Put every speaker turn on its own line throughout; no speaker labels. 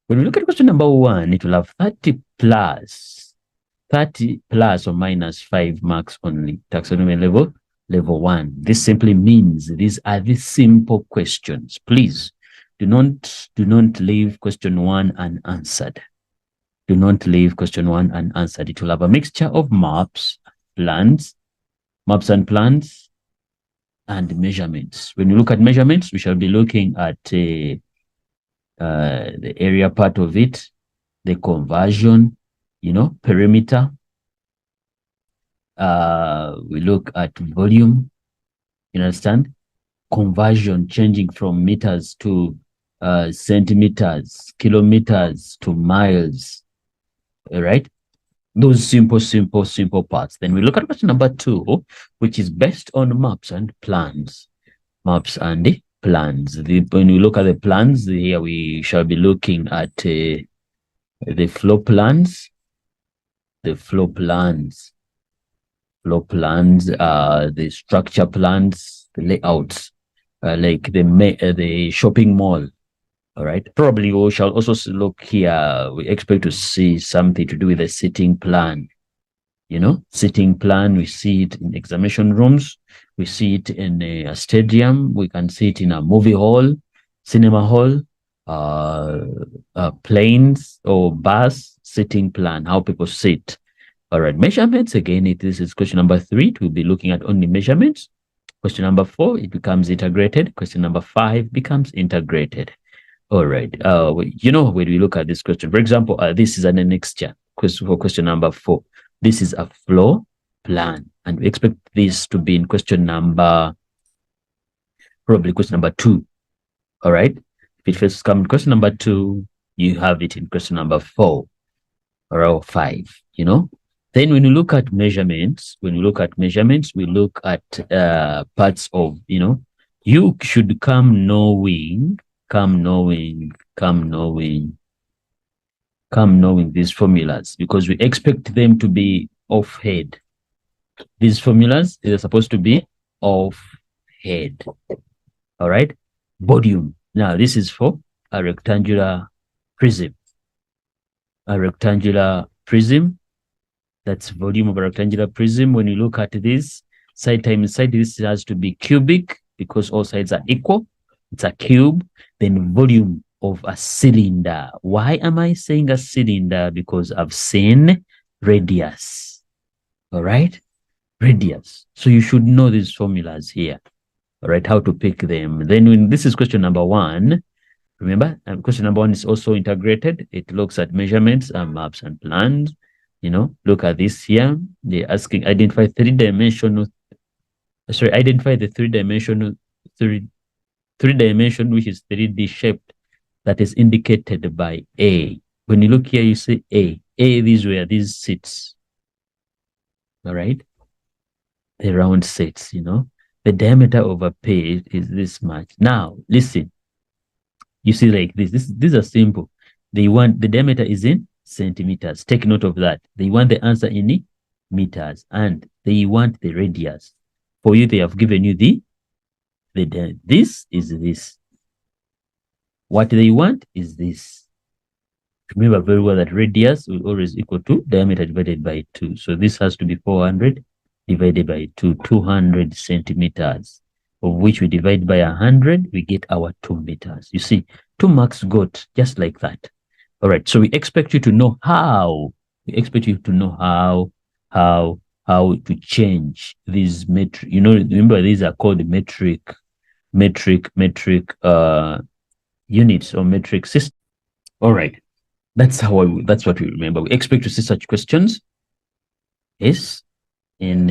When we look at question number 1, it will have 30 plus or minus 5 marks only. Taxonomy level 1. This simply means these are the simple questions. Please do not leave question 1 unanswered. Do not leave question 1 unanswered. It will have a mixture of maps and plans, and measurements. When you look at measurements, we shall be looking at the area part of it, the conversion, perimeter. We look at volume, you understand? Conversion, changing from meters to centimeters, kilometers to miles, all right? Those simple parts. Then we look at question number 2, which is based on maps and plans. Maps and plans. When we look at the plans, here we shall be looking at the floor plans. The floor plans. The structure plans, the layouts, like the shopping mall. All right. Probably we shall also look here. We expect to see something to do with the sitting plan. Sitting plan, we see it in examination rooms. We see it in a stadium. We can see it in a movie hall, cinema hall, planes or bus sitting plan, how people sit. All right. Measurements, again, this is question number 3. We'll be looking at only measurements. Question number 4, it becomes integrated. Question number 5 becomes integrated. All right. When we look at this question, for example, this is an annexure for question number 4. This is a floor plan, and we expect this to be in question number 2. All right. If it first comes in question number 2, you have it in question number 4 or 5. Then when you look at measurements, we look at parts of, you should come knowing these formulas, because we expect them to be off head. These formulas are supposed to be off head. All right. Volume. Now this is for a rectangular prism. That's volume of a rectangular prism. When you look at this, side times side, this has to be cubic because all sides are equal. It's a cube. Then volume of a cylinder. Why am I saying a cylinder? Because I've seen radius. All right? Radius. So you should know these formulas here. All right, how to pick them. Then when this is question number 1, remember, question number 1 is also integrated. It looks at measurements and maps and plans. Look at this here. They're asking identify the 3-dimension, which is 3D shaped, that is indicated by A. When you look here, you see A. These were these seats. All right. The round seats, The diameter of a page is this much. Now, listen. You see like this. These are simple. They want the diameter is in centimeters. Take note of that. They want the answer in meters, and they want the radius. For you, they have given you this is this. What they want is this. Remember very well that radius will always equal to diameter divided by 2. So this has to be 400 divided by 200 centimeters, of which we divide by 100, we get our 2 meters. You see, 2 marks got just like that. All right, so we expect you to know how. How to change these metric. Remember these are called metric units or metric system. All right, that's what we remember. We expect to see such questions. Yes, in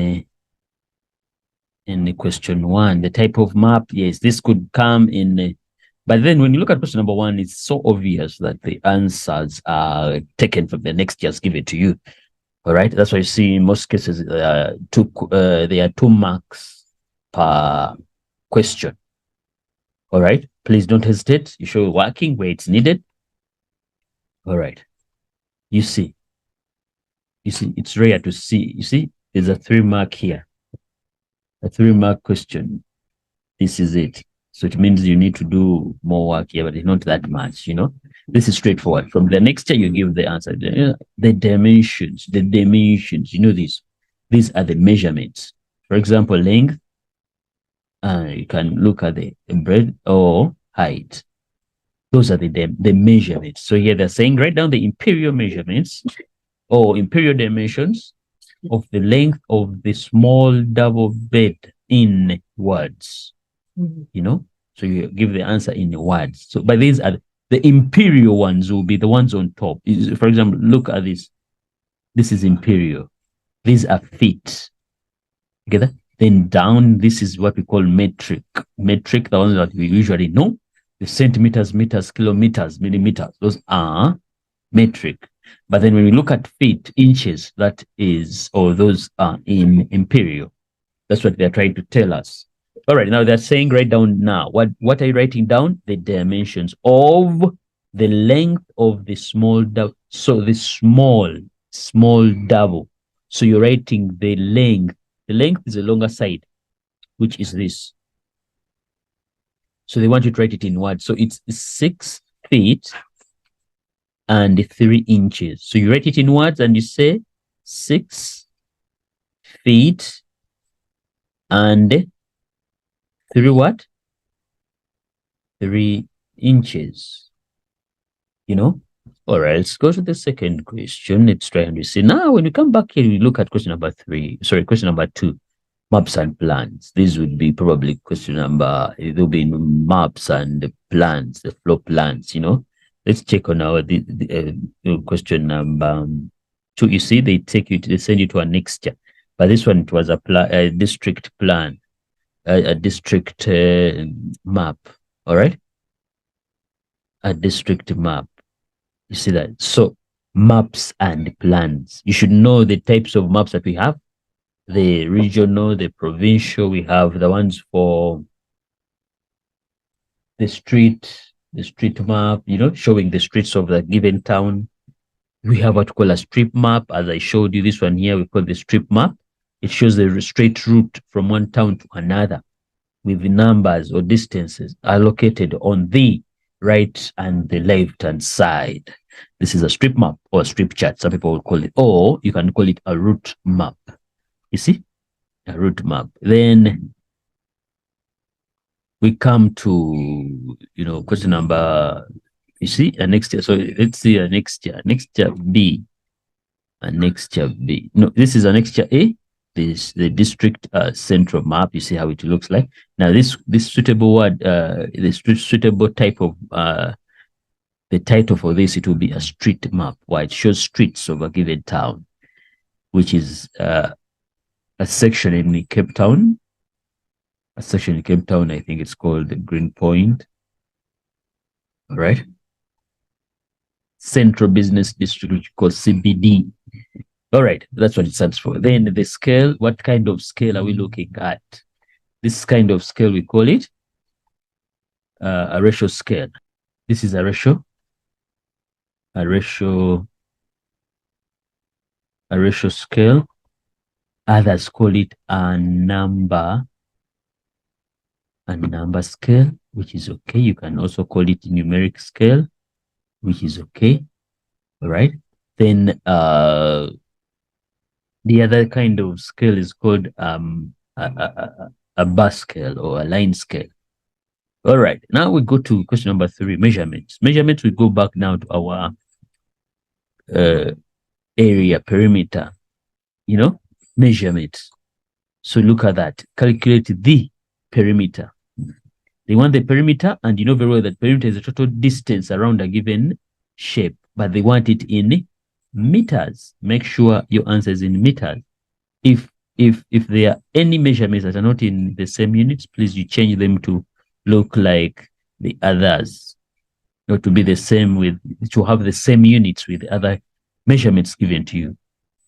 the question 1, the type of map. Yes, this could come in. But then when you look at question number 1, it's so obvious that the answers are taken from the next year's given to you. All right. That's why you see in most cases there are 2 marks per question. All right. Please don't hesitate. You show working where it's needed. All right. You see, it's rare to see. You see, there's a 3 mark here. A 3 mark question. This is it. So it means you need to do more work here, but it's not that much, you know. This is straightforward. From the next year, you give the answer. The dimensions, you know this. These are the measurements. For example, length, you can look at the breadth or height. Those are the measurements. So here they're saying write down the imperial measurements or imperial dimensions of the length of the small double bed in words. You know, so you give the answer in words. So, but these are the imperial ones will be the ones on top. For example, look at this. This is imperial. These are feet. Together. Then down, this is what we call metric. Metric, the ones that we usually know. The centimeters, meters, kilometers, millimeters. Those are metric. But then when we look at feet, inches, that is, or those are in imperial. That's what they're trying to tell us. All right, now they're saying write down now. What are you writing down? The dimensions of the length of the small double. So the small double. So you're writing the length. The length is the longer side, which is this. So they want you to write it in words. So it's 6 feet and 3 inches. So you write it in words and you say 6 feet and 3 what? 3 inches. You know? All right, let's go to the second question. Let's try and see. Now, when we come back here, we look at question number 2, maps and plans. This would be probably question number, it will be maps and plans, the floor plans, you know. Let's check on our question number 2. You see, they send you to a next year. But this one, it was a district plan, a district map. All right, a district map. You see that? So maps and plans. You should know the types of maps that we have. The regional, the provincial. We have the ones for the street map, you know, showing the streets of the given town. We have what we call a strip map. As I showed you, this one here, we call the strip map. It shows the straight route from one town to another with the numbers or distances allocated on the right and the left hand side. This is a strip map or a strip chart, some people will call it, or you can call it a route map. You see, a route map. Then we come to, you know, question number, you see, a next year. So let's see a next year B, a next year B. No, this is a next year A. This the district central map. You see how it looks like. Now this suitable word, this suitable type of the title for this, it will be a street map, where it shows streets of a given town, which is a section in Cape Town. A section in Cape Town, I think it's called the Green Point. All right. Central Business District, which is called CBD. All right, that's what it stands for. Then the scale, what kind of scale are we looking at? This kind of scale, we call it a ratio scale. This is a ratio scale. Others call it a number scale, which is okay. You can also call it numeric scale, which is okay. All right. Then the other kind of scale is called a bar scale or a line scale. All right. Now we go to question number 3, measurements. Measurements, we go back now to our area, perimeter, you know, measurements. So look at that. Calculate the perimeter. They want the perimeter, and you know very well that perimeter is the total distance around a given shape, but they want it in meters. Make sure your answer is in meters. If there are any measurements that are not in the same units, please you change them to look like the others, not to be the same with, to have the same units with the other measurements given to you.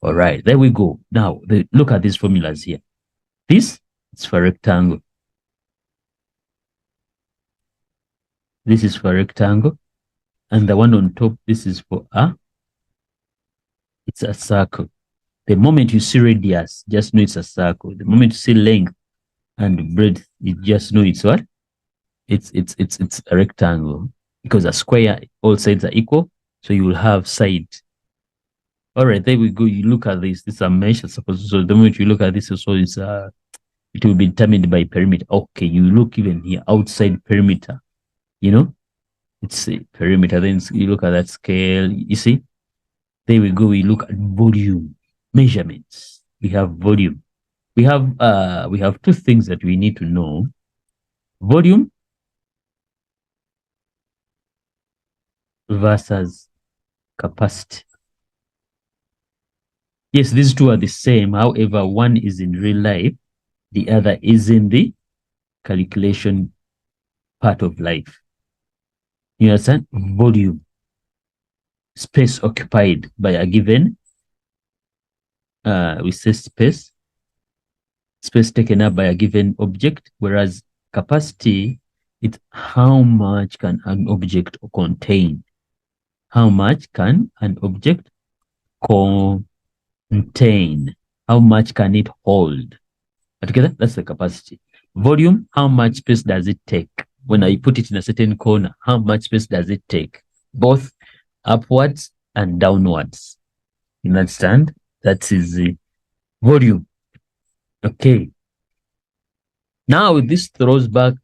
All right, there we go. Now look at these formulas here. This is for rectangle. This is for rectangle, and the one on top, this is for it's a circle. The moment you see radius, just know it's a circle. The moment you see length and breadth, you just know it's what? it's a rectangle, because a square, all sides are equal, so you will have side. All right, there we go. You look at this. This is a mesh. So the moment you look at this, also it will be determined by perimeter. Okay, you look even here outside perimeter. You know, it's a perimeter. Then you look at that scale. You see, there we go. We look at volume measurements. We have volume. We have two things that we need to know: volume versus capacity. Yes, these two are the same. However, one is in real life, the other is in the calculation part of life. You understand? Volume, space occupied by a given, we say space taken up by a given object, whereas capacity, it's how much can an object contain? How much can an object contain? How much can it hold? Together, that's the capacity. Volume, how much space does it take? When I put it in a certain corner, how much space does it take? Both upwards and downwards. You understand? That is the volume. Okay. Now this throws back,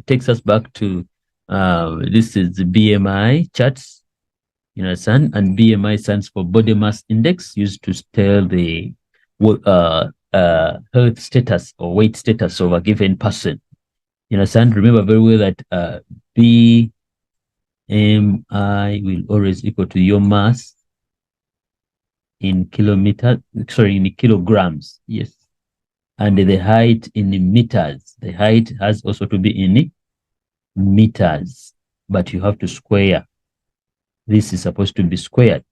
takes us back to this is the BMI charts. You understand? And BMI stands for body mass index, used to tell the health status or weight status of a given person. You understand? Remember very well that BMI will always equal to your mass in kilograms. Yes. And the height in meters. The height has also to be in meters, but you have to square. This is supposed to be squared.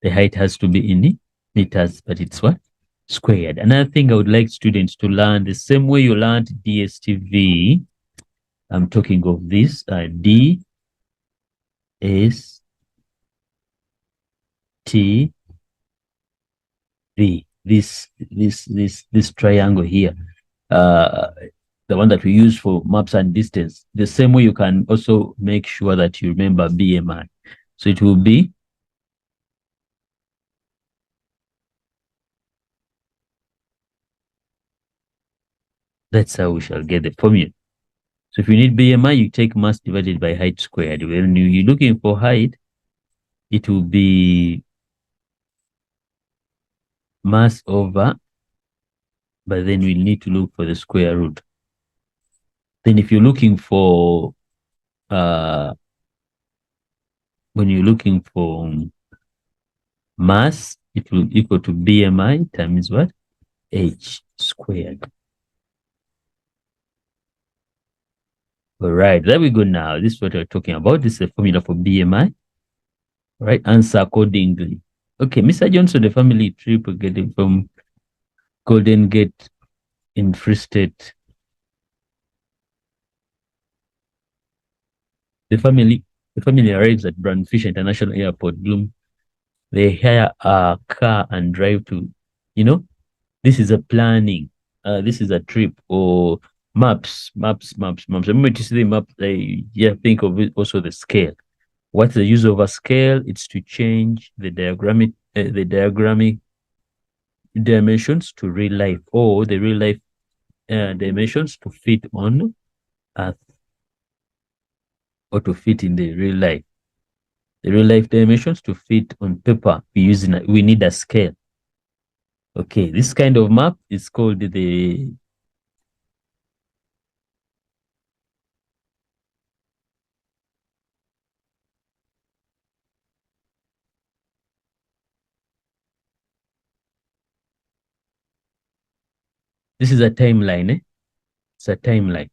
The height has to be in meters, but it's what? Squared. Another thing I would like students to learn, the same way you learned DSTV, I'm talking of this, DSTV, this triangle here, the one that we use for maps and distance. The same way you can also make sure that you remember BMI. So it will be that's how we shall get the formula. So if you need BMI, you take mass divided by height squared. When you're looking for height, it will be mass over, but then we need to look for the square root. Then if you're looking for, when you're looking for mass, it will equal to BMI times what? H squared. All right, there we go now. This is what we're talking about. This is the formula for BMI. All right, answer accordingly. Okay, Mr. Johnson, the family trip getting from Golden Gate in Free State. The family arrives at Brandfish International Airport, Bloom. They hire a car and drive to, this is a planning. This is a trip or maps. The moment you see the map, think of it also the scale. What's the use of a scale? It's to change the diagrammic dimensions to real life, or the real life dimensions to fit on Earth, or to fit in the real life. The real life dimensions to fit on paper. We need a scale. Okay, this kind of map is called the this is a timeline, It's a timeline.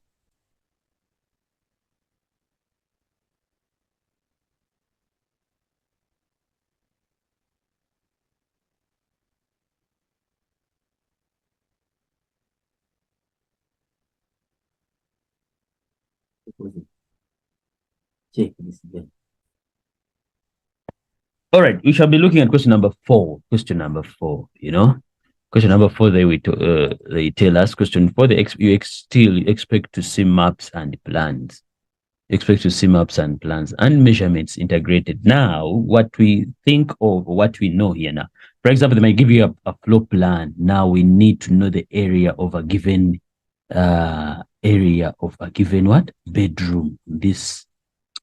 Check this again. All right, we shall be looking at question number 4. Question number 4, Question number 4, they tell us, question 4, you still expect to see maps and plans. Expect to see maps and plans and measurements integrated. Now, what we think of, what we know here now, for example, they might give you a floor plan. Now we need to know the area of a given what bedroom.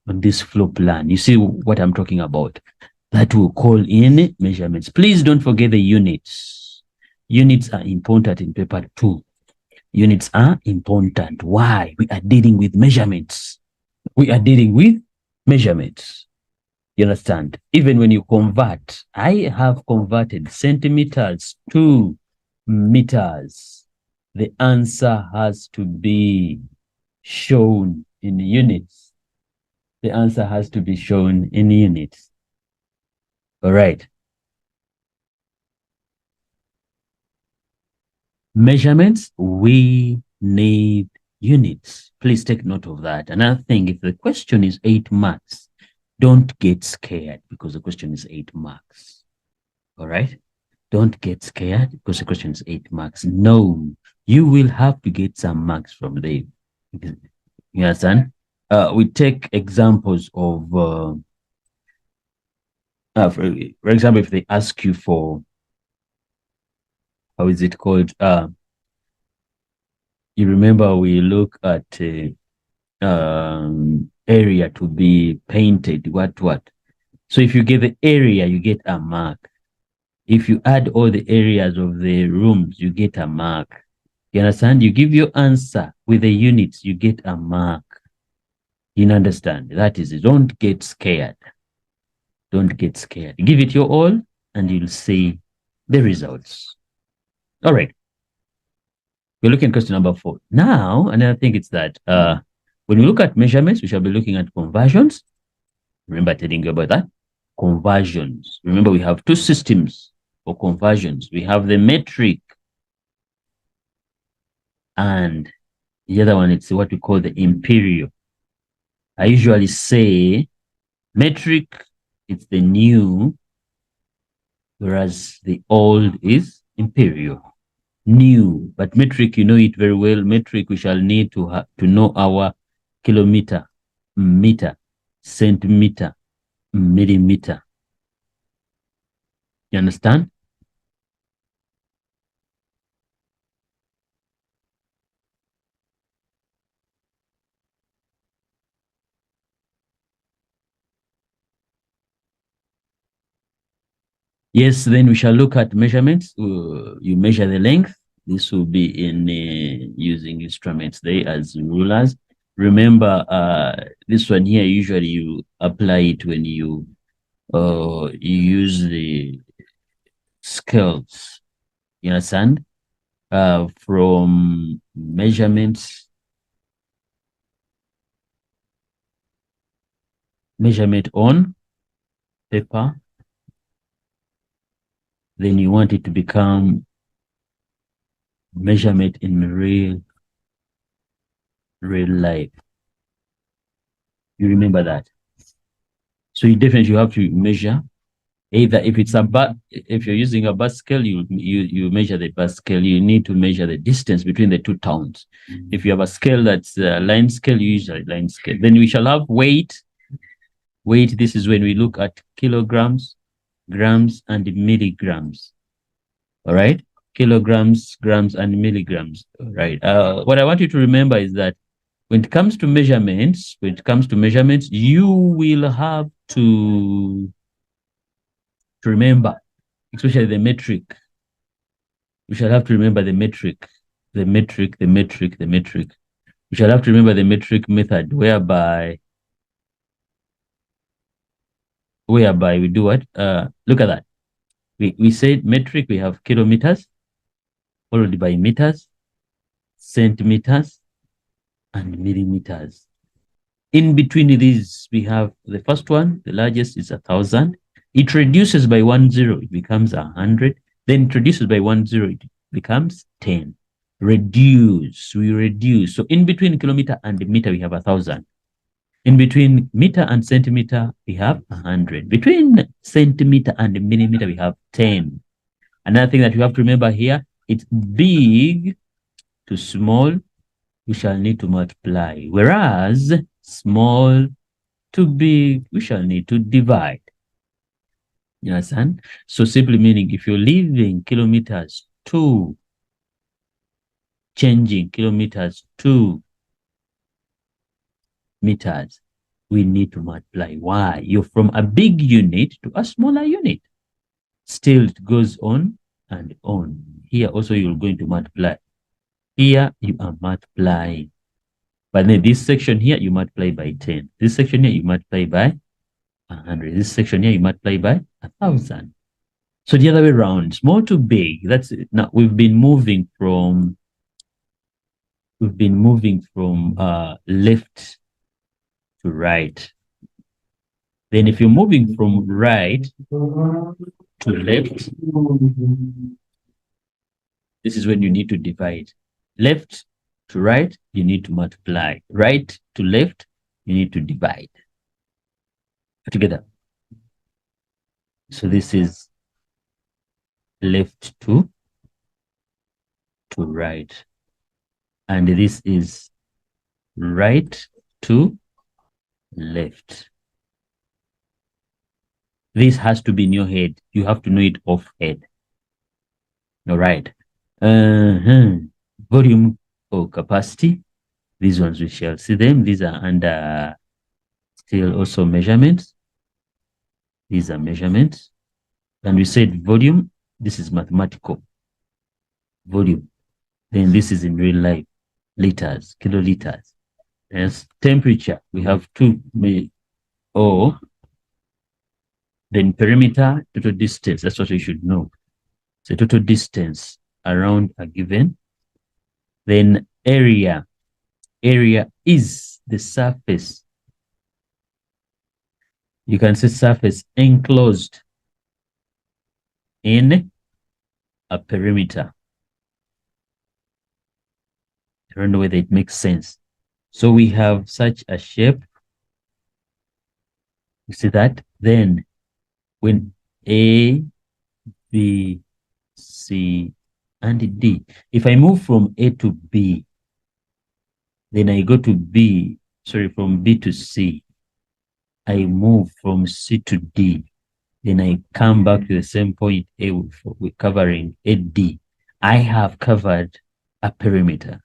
On this floor plan. You see what I'm talking about? That will call in measurements. Please don't forget the units. Units are important in paper 2. Units are important. Why? We are dealing with measurements. We are dealing with measurements. You understand? Even when you convert, I have converted centimeters to meters. The answer has to be shown in units. The answer has to be shown in units. All right. Measurements, we need units. Please take note of that. Another thing, if the question is 8 marks, don't get scared because the question is 8 marks. All right? Don't get scared because the question is 8 marks. No, you will have to get some marks from there. You understand? We take examples of, for example, if they ask you for, how is it called? You remember we look at area to be painted, what? So if you get the area, you get a mark. If you add all the areas of the rooms, you get a mark. You understand? You give your answer with the units, you get a mark. You understand? That is it. Don't get scared. Don't get scared. Give it your all and you'll see the results. All right. We're looking at question number 4. Now, another thing is that when we look at measurements, we shall be looking at conversions. Remember telling you about that? Conversions. Remember, we have 2 systems for conversions. We have the metric and the other one, it's what we call the imperial. I usually say metric, it's the new, whereas the old is imperial. New, but metric, you know it very well. Metric, we shall need to know our kilometer, meter, centimeter, millimeter. You understand? Yes, then we shall look at measurements. You measure the length. This will be in using instruments there as rulers. Remember, this one here, usually you apply it when you use the scales. You understand? From measurements, measurement on paper, then you want it to become measurement in real life. You remember that? So you definitely have to measure. Either if it's if you're using a bus scale, you measure the bus scale. You need to measure the distance between the 2 towns. If you have a scale that's a line scale, you use a line scale. Then we shall have weight. Weight, this is when we look at kilograms, grams, and milligrams. All right? Kilograms, grams, and milligrams. All right. What I want you to remember is that when it comes to measurements, you will have to remember, especially the metric. We shall have to remember the metric. We shall have to remember the metric method, whereby we do what? Look at that. We said metric, we have kilometers, followed by meters, centimeters, and millimeters. In between these, we have the first one, the largest is 1,000. It reduces by 1 0, it becomes 100. Then it reduces by 1 0, it becomes 10. We reduce. So in between kilometer and meter, we have 1,000. In between meter and centimeter, we have 100. Between centimeter and millimeter, we have 10. Another thing that you have to remember here, it's big to small, we shall need to multiply. Whereas small to big, we shall need to divide. You understand? So simply meaning if you're leaving kilometers to changing kilometers to meters, we need to multiply. Why? You're from a big unit to a smaller unit. Still, it goes on and on. Here also, you're going to multiply. Here, you are multiplying. But then this section here, you multiply by 10. This section here, you multiply by 100. This section here, you multiply by 1,000. So the other way around, small to big. That's it. Now we've been moving from left to right. Then if you're moving from right to left, this is when you need to divide. Left to right, you need to multiply. Right to left, you need to divide. Together. So this is left to right. And this is right to left. This has to be in your head. You have to know it off head. All right. Volume or capacity. These ones we shall see them. These are under still also measurements. These are measurements. And we said volume. This is mathematical. Volume. Then this is in real life. Liters, kiloliters. As temperature, we have two. Then perimeter, total distance. That's what you should know. So total distance around a given. Then area. Area is the surface. You can say surface enclosed in a perimeter. I don't know whether it makes sense. So we have such a shape. You see that? Then when A, B, C, and D, if I move from A to B, then I go to from B to C, I move from C to D, then I come back to the same point A, we're covering AD. I have covered a perimeter.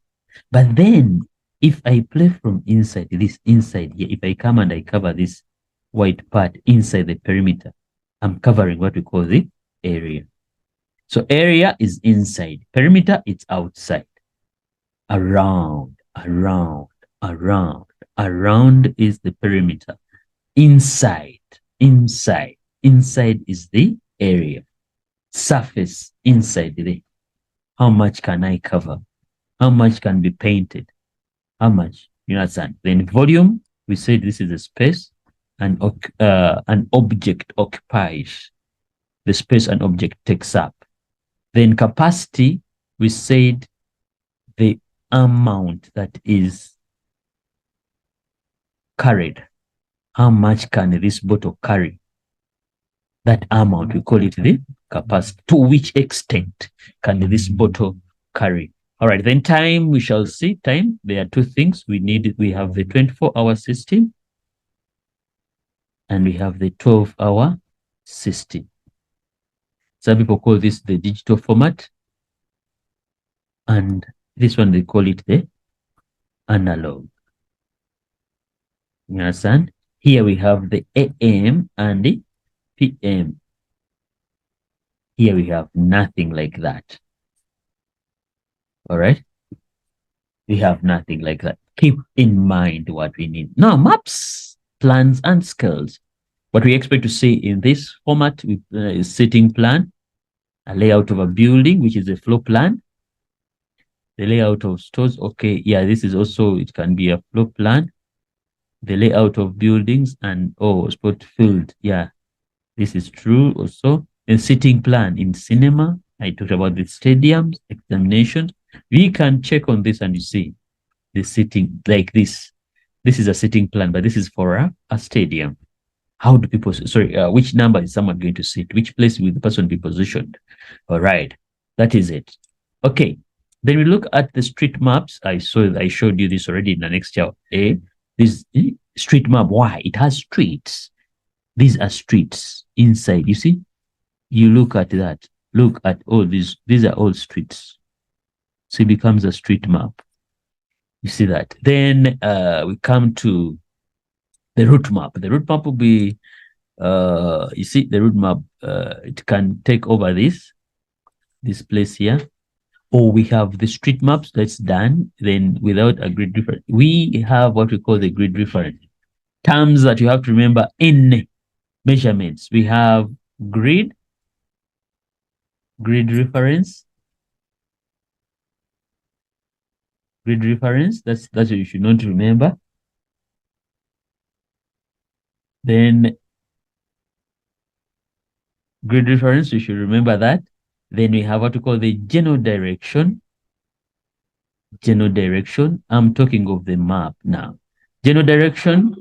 But then if I play from inside, this inside here, if I come and I cover this white part inside the perimeter, I'm covering what we call the area. So area is inside, perimeter is outside. Around is the perimeter. Inside is the area. Surface inside there. How much can I cover? How much can be painted? How much? You understand? Then volume, we said this is a space, and an object occupies the space an object takes up. Then capacity, we said the amount that is carried. How much can this bottle carry? That amount, we call it the capacity. To which extent can this bottle carry? All right, then time, we shall see time. There are two things we need. We have the 24-hour system and we have the 12-hour system. Some people call this the digital format, and this one they call it the analog. You understand? Here we have the AM and the PM. Here we have nothing like that. All right? We have nothing like that. Keep in mind what we need. Now, maps, plans, and scales. What we expect to see in this format is sitting plan, a layout of a building, which is a floor plan, the layout of stores. Okay, yeah, this is also, it can be a floor plan, the layout of buildings, and sport field. Yeah, this is true also. A sitting plan in cinema. I talked about the stadiums, examinations. We can check on this and you see the sitting like this. This is a sitting plan, but this is for a stadium. How do people, sorry, which number is someone going to sit? Which place will the person be positioned? All right, that is it. Okay, then we look at the street maps. I showed you this already in the next chapter. This street map, why? It has streets. These are streets inside. You see, you look at that. Look at all these. These are all streets. So it becomes a street map. You see that. Then we come to the route map. The route map will be, you see, the route map, it can take over this place here. Or we have the street maps that's done, then without a grid reference. We have what we call the grid reference. Terms that you have to remember in measurements. We have grid reference, that's what you should not remember. Then grid reference, you should remember that. Then we have what we call the general direction. General direction, I'm talking of the map now. General direction,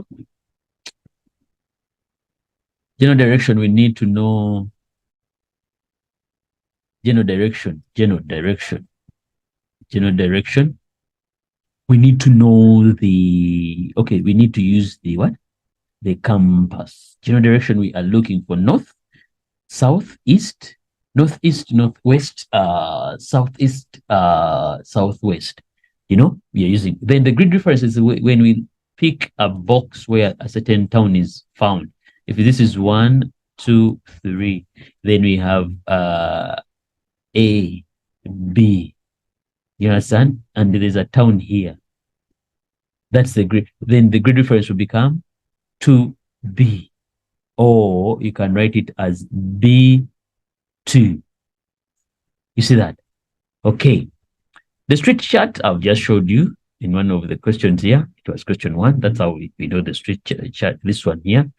we need to know general direction. We need to know we need to use the what? The compass. General direction, we are looking for north, south, east, northeast, northwest, southeast, southwest. We are using. Then the grid reference is when we pick a box where a certain town is found. If this is 1, 2, 3, then we have A, B. You understand? And there's a town here. That's the grid. Then the grid reference will become 2B. Or you can write it as B2. You see that? Okay. The street chart I've just showed you in one of the questions here. It was question 1. That's how we know the street chart. This one here.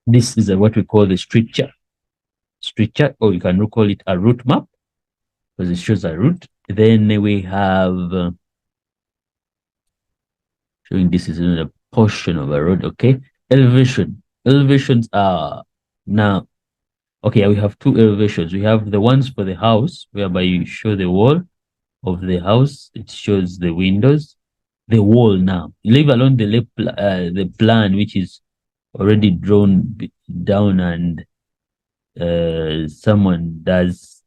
This is what we call the street chart. Or you can call it a route map because it shows a route. Then we have showing this is a portion of a road. Okay. Elevations are now, okay, we have 2 elevations. We have the ones for the house, whereby you show the wall of the house. It shows the windows, the wall now. Leave alone the plan, which is already drawn down and someone does,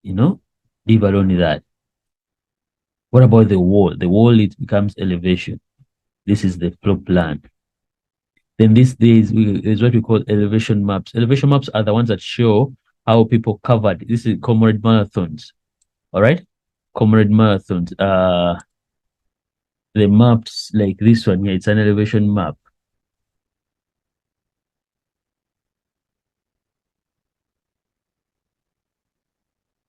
leave alone that. What about the wall? The wall, it becomes elevation. This is the floor plan. Then this is what we call elevation maps. Elevation maps are the ones that show how people covered. This is comrade marathons. All right? Comrade marathons. The maps like this one here, it's an elevation map.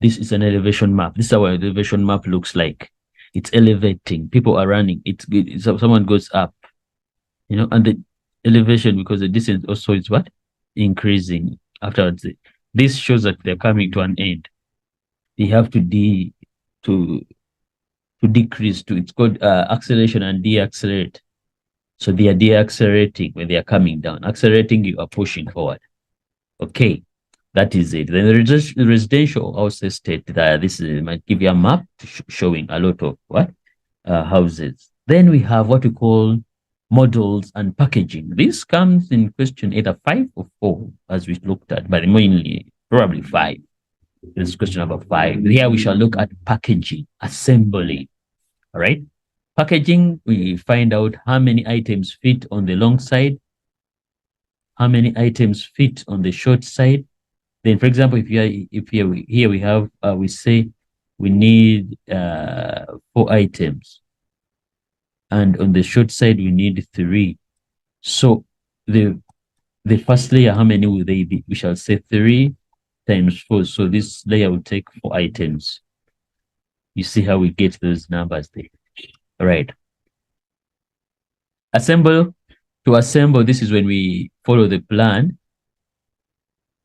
This is an elevation map. This is how an elevation map looks like. It's elevating. People are running. Someone goes up, and the elevation, because the distance also is what? Increasing afterwards. This shows that they're coming to an end. They have to decrease to, it's called acceleration and deaccelerate. So they are deaccelerating when they are coming down. Accelerating, you are pushing forward. Okay. That is it. Then the residential house estate, this might give you a map showing a lot of what? Houses. Then we have what we call models and packaging. This comes in question either 5 or 4, as we looked at, but mainly probably 5. This is question number 5. Here we shall look at packaging, assembly. All right. Packaging, we find out how many items fit on the long side, how many items fit on the short side. Then, for example, here we have, we say we need 4 items, and on the short side we need 3. So the first layer, how many will they be? We shall say 3 times 4. So this layer will take 4 items. You see how we get those numbers there. All right. Assemble. To assemble, this is when we follow the plan.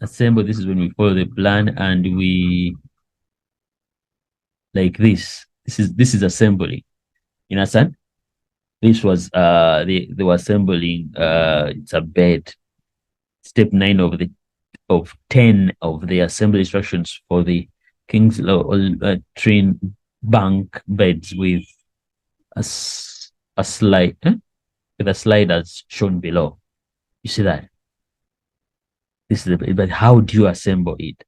Assemble, this is when we follow the plan and we like this. This is assembly. You understand? This was they were assembling it's a bed. Step 9 of 10 of the assembly instructions for the King's train bank beds with a slide with a slide as shown below. You see that? This is but how do you assemble it?